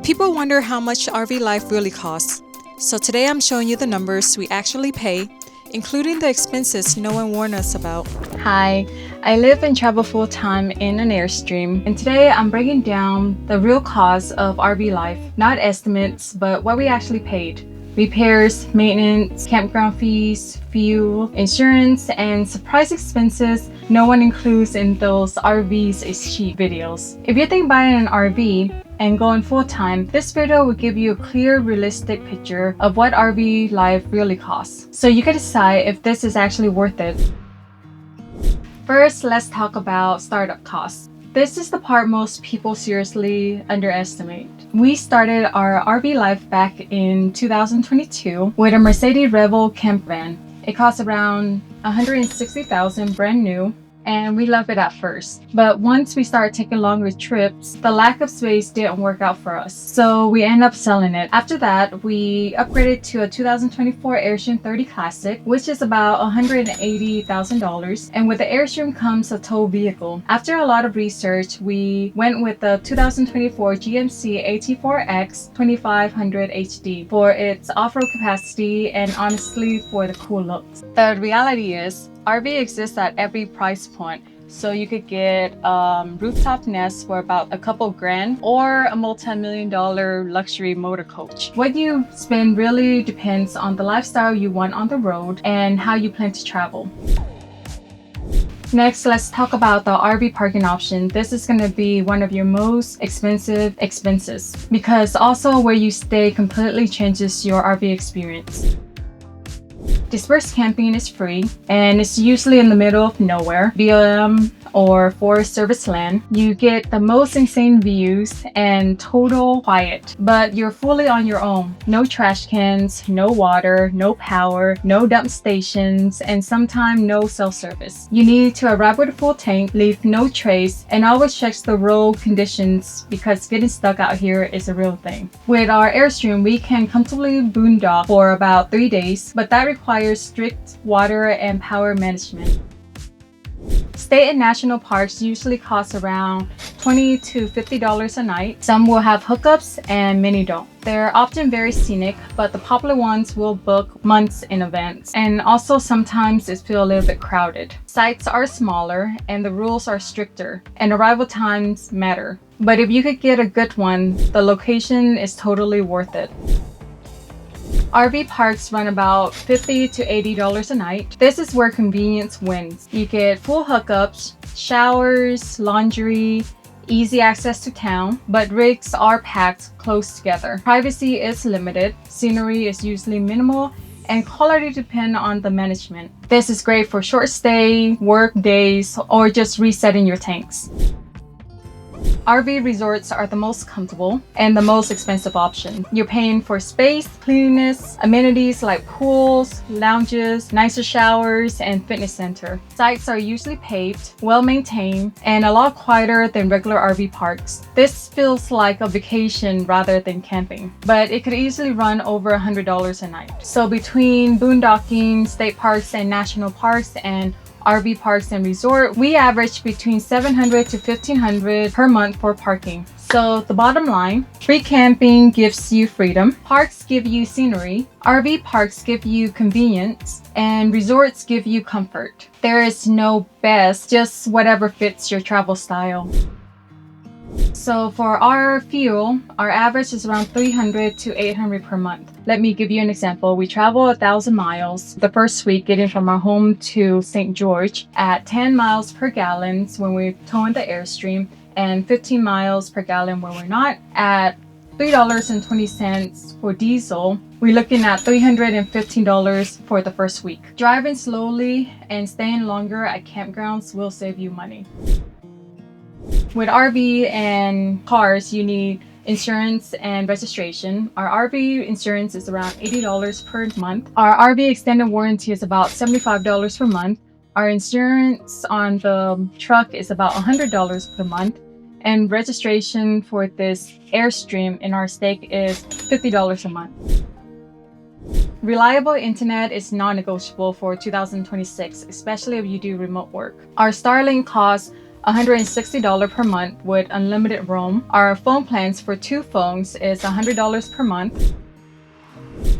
People wonder how much RV life really costs. So today I'm showing you the numbers we actually pay, including the expenses no one warned us about. Hi, I live and travel full-time in an Airstream, and today I'm breaking down the real cost of RV life, not estimates, but what we actually paid. Repairs, maintenance, campground fees, fuel, insurance, and surprise expenses no one includes in those RVs is cheap videos. If you think buying an RV and going full-time, this video will give you a clear, realistic picture of what RV life really costs, so you can decide if this is actually worth it. First, let's talk about startup costs. This is the part most people seriously underestimate. We started our RV life back in 2022 with a Mercedes Revel camp van. It cost around $160,000 brand new, and we loved it at first. But once we started taking longer trips, the lack of space didn't work out for us, so we ended up selling it. After that, we upgraded to a 2024 Airstream 30 Classic, which is about $180,000, and with the Airstream comes a tow vehicle. After a lot of research, we went with the 2024 GMC AT4X 2500 HD for its off-road capacity and honestly for the cool looks. The reality is, RV exists at every price point, so you could get rooftop nest for about a couple grand or a multi-million-dollar luxury motor coach. What you spend really depends on the lifestyle you want on the road and how you plan to travel. Next, let's talk about the RV parking option. This is going to be one of your most expensive expenses because also where you stay completely changes your RV experience. Dispersed camping is free, and it's usually in the middle of nowhere, BLM or Forest Service land. You get the most insane views and total quiet, but you're fully on your own. No trash cans, no water, no power, no dump stations, and sometimes no self-service. You need to arrive with a full tank, leave no trace, and always check the road conditions because getting stuck out here is a real thing. With our Airstream, we can comfortably boondock for about 3 days, but that requires strict water and power management. State and national parks usually cost around $20 to $50 a night. Some will have hookups and many don't. They're often very scenic, but the popular ones will book months in advance. And also sometimes it feels a little bit crowded. Sites are smaller and the rules are stricter, and arrival times matter. But if you could get a good one, the location is totally worth it. RV parks run about $50 to $80 a night. This is where convenience wins. You get full hookups, showers, laundry, easy access to town, but rigs are packed close together. Privacy is limited, scenery is usually minimal, and quality depend on the management. This is great for short stay, work days, or just resetting your tanks. RV resorts are the most comfortable and the most expensive option. You're paying for space, cleanliness, amenities like pools, lounges, nicer showers, and fitness center. Sites are usually paved, well-maintained, and a lot quieter than regular RV parks. This feels like a vacation rather than camping, but it could easily run over $100 a night. So between boondocking, state parks and national parks, and RV parks and resort, we average between $700 to $1,500 per month for parking. So the bottom line, free camping gives you freedom, parks give you scenery, RV parks give you convenience, and resorts give you comfort. There is no best, just whatever fits your travel style. So for our fuel, our average is around $300 to $800 per month. Let me give you an example. We travel 1,000 miles the first week getting from our home to St. George at 10 miles per gallon when we're towing the Airstream, and 15 miles per gallon when we're not, at $3.20 for diesel. We're looking at $315 for the first week. Driving slowly and staying longer at campgrounds will save you money. With RV and cars, you need insurance and registration. Our RV insurance is around $80 per month. Our RV extended warranty is about $75 per month. Our insurance on the truck is about $100 per month. And registration for this Airstream in our state is $50 a month. Reliable internet is non-negotiable for 2026, especially if you do remote work. Our Starlink costs $160 per month with unlimited roam. Our phone plans for 2 phones is $100 per month.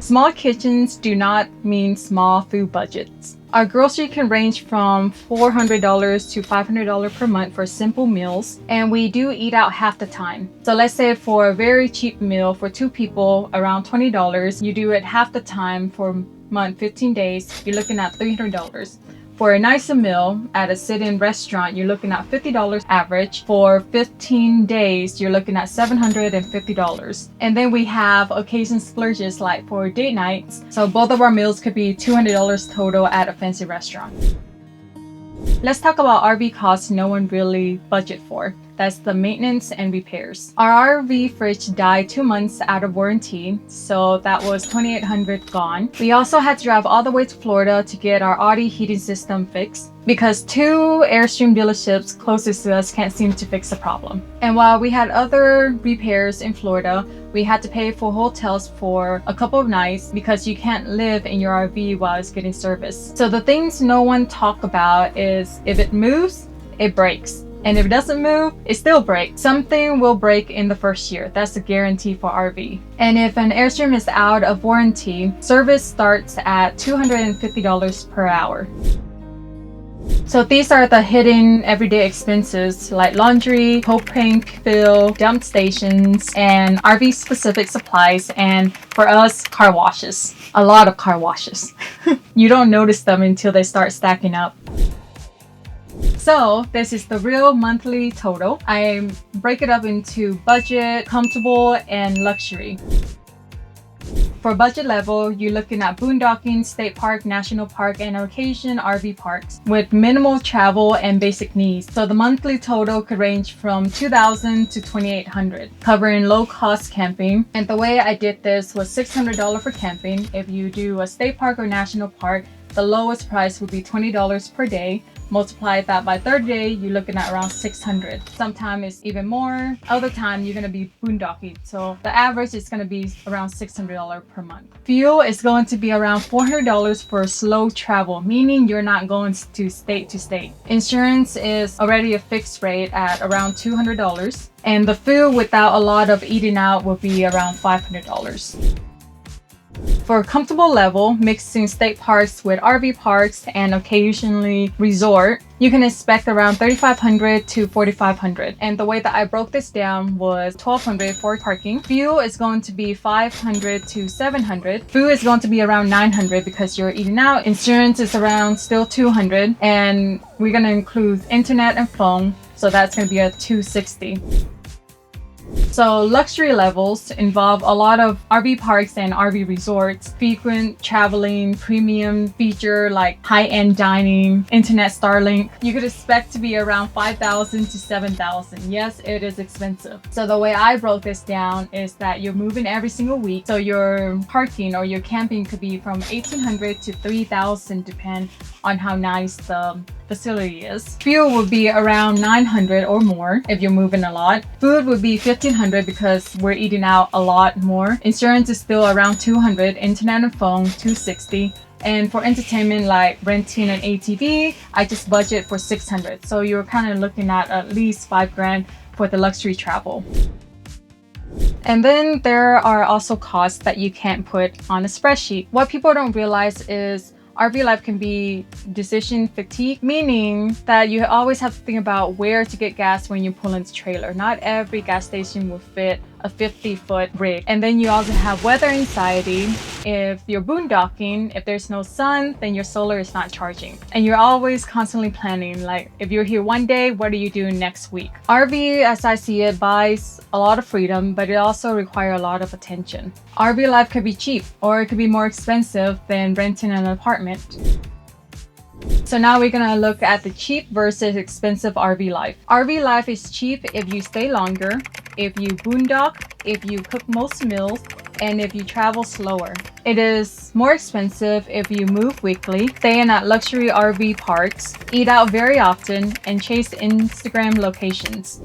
Small kitchens do not mean small food budgets. Our grocery can range from $400 to $500 per month for simple meals, and we do eat out half the time. So let's say for a very cheap meal for 2 people, around $20, you do it half the time for a month, 15 days, you're looking at $300. For a nicer meal at a sit-in restaurant, you're looking at $50 average. For 15 days, you're looking at $750. And then we have occasion splurges like for date nights. So both of our meals could be $200 total at a fancy restaurant. Let's talk about RV costs no one really budget for. That's the maintenance and repairs. Our RV fridge died 2 months out of warranty, so that was $2,800 gone. We also had to drive all the way to Florida to get our Audi heating system fixed because 2 Airstream dealerships closest to us can't seem to fix the problem. And while we had other repairs in Florida, we had to pay for hotels for a couple of nights because you can't live in your RV while it's getting serviced. So the things no one talk about is if it moves, it breaks. And if it doesn't move, it still breaks. Something will break in the first year. That's a guarantee for RV. And if an Airstream is out of warranty, service starts at $250 per hour. So these are the hidden everyday expenses like laundry, propane fill, dump stations, and RV specific supplies, and for us, car washes. A lot of car washes. You don't notice them until they start stacking up. So this is the real monthly total. I break it up into budget, comfortable, and luxury. For budget level, you're looking at boondocking, state park, national park, and occasion RV parks with minimal travel and basic needs. So the monthly total could range from $2,000 to $2,800, covering low-cost camping. And the way I did this was $600 for camping. If you do a state park or national park, the lowest price would be $20 per day. Multiply that by 30 days, you're looking at around $600. Sometimes it's even more. Other time you're gonna be boondocking. So the average is gonna be around $600 per month. Fuel is going to be around $400 for slow travel, meaning you're not going to state. Insurance is already a fixed rate at around $200. And the food without a lot of eating out will be around $500. For a comfortable level, mixing state parks with RV parks and occasionally resort, you can expect around $3,500 to $4,500. And the way that I broke this down was $1,200 for parking. Fuel is going to be $500 to $700. Food is going to be around $900 because you're eating out. Insurance is around still $200. And we're going to include internet and phone. So that's going to be a $260. So luxury levels involve a lot of RV parks and RV resorts, frequent traveling, premium feature like high-end dining, internet Starlink. You could expect to be around $5,000 to $7,000. Yes, it is expensive. So the way I broke this down is that you're moving every single week. So your parking or your camping could be from $1,800 to $3,000 depending on how nice the facility is. Fuel would be around $900 or more if you're moving a lot. Food would be $1,500 because we're eating out a lot more. Insurance is still around $200. Internet and phone $260. And for entertainment like renting an ATV, I just budget for $600. So you're kind of looking at least $5,000 for the luxury travel. And then there are also costs that you can't put on a spreadsheet. What people don't realize is RV life can be decision fatigue, meaning that you always have to think about where to get gas when you pull into trailer. Not every gas station will fit a 50-foot rig. And then you also have weather anxiety. If you're boondocking, if there's no sun, then your solar is not charging. And you're always constantly planning, like if you're here one day, what are you doing next week? RV, as I see it, buys a lot of freedom, but it also requires a lot of attention. RV life could be cheap, or it could be more expensive than renting an apartment. So now we're gonna look at the cheap versus expensive RV life. RV life is cheap if you stay longer, if you boondock, if you cook most meals, and if you travel slower. It is more expensive if you move weekly, stay in at luxury RV parks, eat out very often, and chase Instagram locations.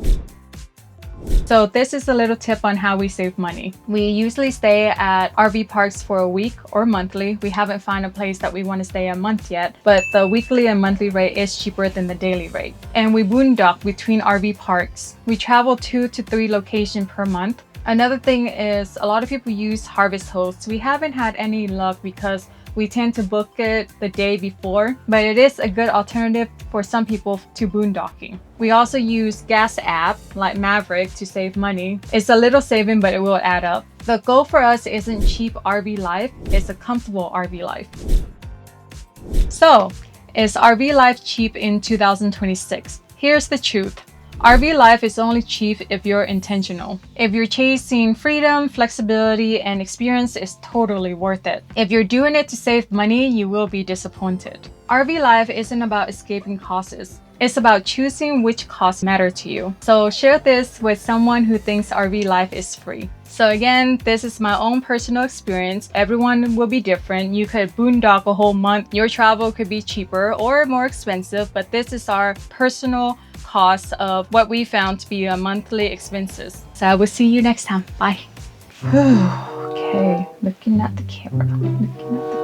So this is a little tip on how we save money. We usually stay at RV parks for a week or monthly. We haven't found a place that we want to stay a month yet, but the weekly and monthly rate is cheaper than the daily rate. And we boondock between RV parks. We travel 2 to 3 locations per month. Another thing is a lot of people use harvest hosts. We haven't had any luck because we tend to book it the day before, but it is a good alternative for some people to boondocking. We also use gas app like Maverick to save money. It's a little saving, but it will add up. The goal for us isn't cheap RV life, it's a comfortable RV life. So, is RV life cheap in 2026? Here's the truth. RV life is only cheap if you're intentional. If you're chasing freedom, flexibility, and experience, it's totally worth it. If you're doing it to save money, you will be disappointed. RV life isn't about escaping costs. It's about choosing which costs matter to you. So share this with someone who thinks RV life is free. So again, this is my own personal experience. Everyone will be different. You could boondock a whole month. Your travel could be cheaper or more expensive, but this is our personal cost of what we found to be a monthly expenses. So I will see you next time. Bye. Okay, looking at the camera.